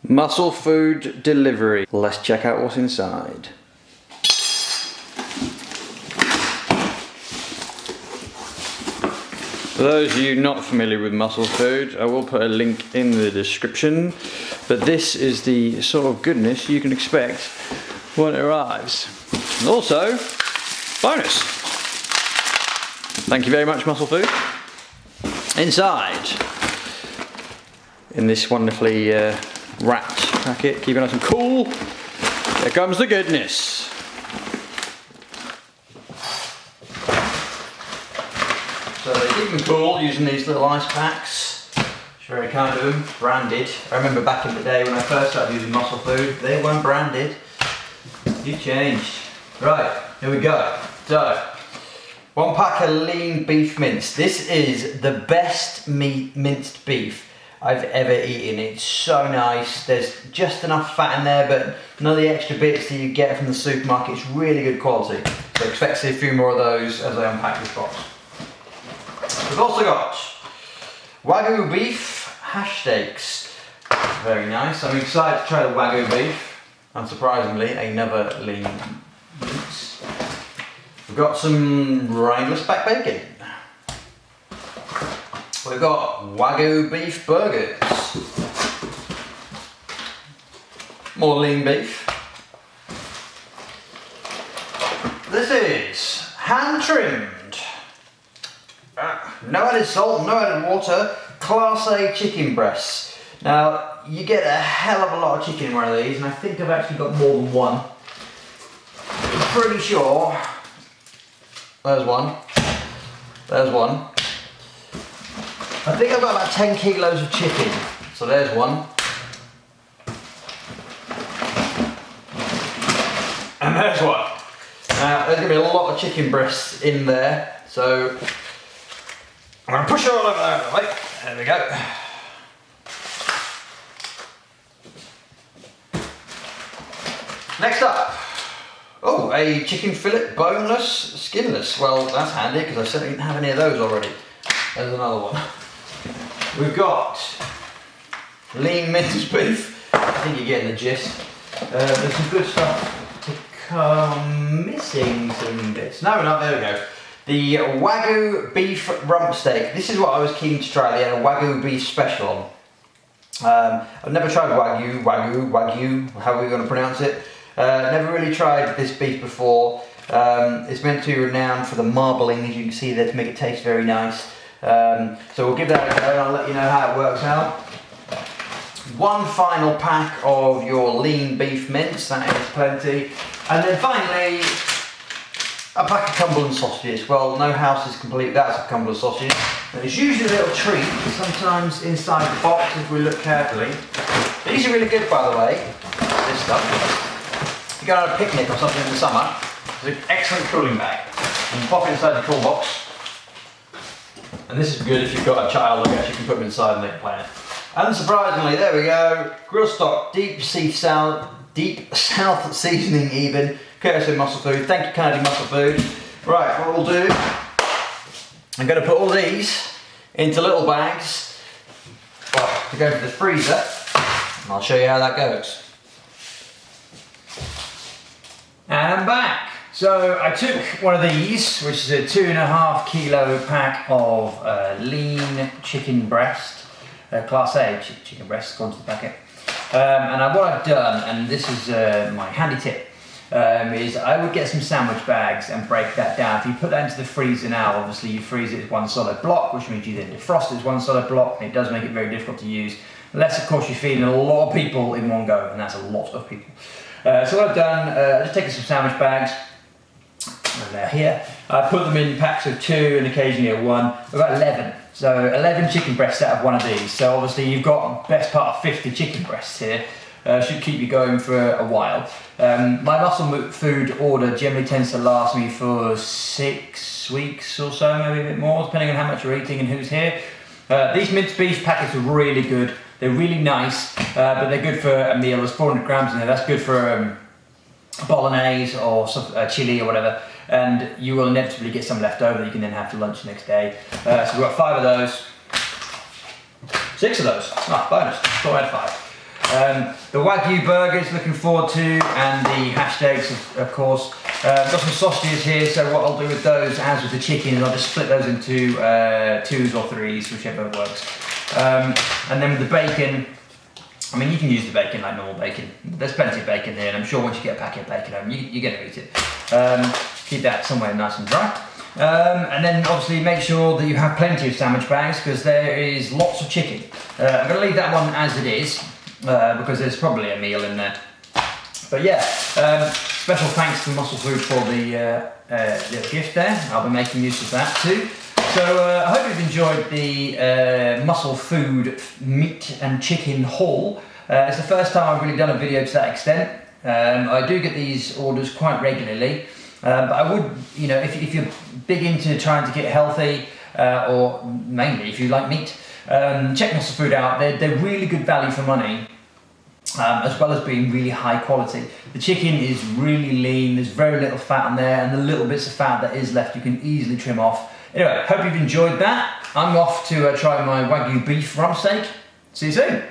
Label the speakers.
Speaker 1: Musclefood delivery. Let's check out what's inside. For those of you not familiar with Musclefood, I will put a link in the description. But this is the sort of goodness you can expect when it arrives. And also, bonus. Thank you very much, Musclefood. Inside, in this wonderfully wrapped packet, keep it nice and cool, here comes the goodness. So they keep them cool using these little ice packs. It's very kind of them, branded. I remember back in the day when I first started using Musclefood, they weren't branded. You've changed. Right, here we go. So, 1 pack of lean beef mince. This is the best minced beef I've ever eaten. It's so nice. There's just enough fat in there, but none of the extra bits that you get from the supermarket. It's really good quality. So expect to see a few more of those as I unpack this box. We've also got Wagyu beef hash steaks. Very nice. I'm excited to try the Wagyu beef. Unsurprisingly, another lean mince. We've got some ringless back bacon. We've got Wagyu beef burgers. More lean beef. This is hand trimmed. No added salt, no added water. Class A chicken breasts. Now, you get a hell of a lot of chicken in one of these, and I think I've actually got more than one. I'm pretty sure. There's one. There's one. I think I've got about 10 kilos of chicken. So there's one. And there's one. Now, there's going to be a lot of chicken breasts in there. So I'm going to push it all over there. Wait, there we go. Next up. Oh, a chicken fillet, boneless, skinless. Well, that's handy because I certainly didn't have any of those already. There's another one. We've got lean minced beef. I think you're getting the gist. There's some good stuff to come. Missing some bits. No, we're not. There we go. The Wagyu beef rump steak. This is what I was keen to try. They had a Wagyu beef special on. I've never tried Wagyu, however you're going to pronounce it. Never really tried this beef before. It's meant to be renowned for the marbling, as you can see there, to make it taste very nice. So we'll give that a go and I'll let you know how it works out. One final pack of your lean beef mince, that is plenty. And then finally, a pack of Cumberland sausages. Well, no house is complete without some Cumberland sausages. And it's usually a little treat, sometimes inside the box if we look carefully. These are really good, by the way, this stuff. If you go on a picnic or something in the summer, it's an excellent cooling bag. You can pop it inside the cool box. And this is good if you've got a child, I guess you can put them inside and they can play it. Unsurprisingly, there we go. Grill stock, deep south seasoning even. Courtesy of Musclefood. Thank you, kindly Musclefood. Right, what we'll do, I'm going to put all these into little bags to go to the freezer. And I'll show you how that goes. And I'm back. So I took one of these, which is a 2.5 kilo pack of lean chicken breast, Class A chicken breast, gone to the packet. And what I've done, and this is my handy tip, is I would get some sandwich bags and break that down. If you put that into the freezer now, obviously you freeze it as one solid block, which means you then defrost it as one solid block, and it does make it very difficult to use. Unless, of course, you're feeding a lot of people in one go, and that's a lot of people. So what I've done, just taken some sandwich bags, and they're here. I put them in packs of 2 and occasionally a 1, about 11. So 11 chicken breasts out of one of these. So obviously you've got best part of 50 chicken breasts here. Should keep you going for a while. My Musclefood order generally tends to last me for 6 weeks or so, maybe a bit more, depending on how much you're eating and who's here. These minced beef packets are really good. They're really nice, but they're good for a meal. There's 400 grams in there. That's good for bolognese or chili or whatever. And you will inevitably get some left over that you can then have for lunch the next day. So we've got 5 of those. 6 of those. Ah, bonus. 4 out of 5. The Wagyu burgers, looking forward to, and the hashed eggs, of course. Got some sausages here, so what I'll do with those, as with the chicken, is I'll just split those into 2s or 3s, whichever works. And then with the bacon, I mean, you can use the bacon like normal bacon. There's plenty of bacon here, and I'm sure once you get a packet of bacon home, you're going to eat it. Keep that somewhere nice and dry. And then obviously make sure that you have plenty of sandwich bags, because there is lots of chicken. I'm going to leave that one as it is, because there's probably a meal in there. But yeah, special thanks to Musclefood for the little gift there. I'll be making use of that too. So I hope you've enjoyed the Musclefood meat and chicken haul. It's the first time I've really done a video to that extent. I do get these orders quite regularly, but I would, you know, if you're big into trying to get healthy, or mainly if you like meat, check Musclefood out. They're really good value for money. As well as being really high quality. The chicken is really lean, there's very little fat on there, and the little bits of fat that is left you can easily trim off. Anyway, hope you've enjoyed that. I'm off to try my Wagyu beef rump steak. See you soon.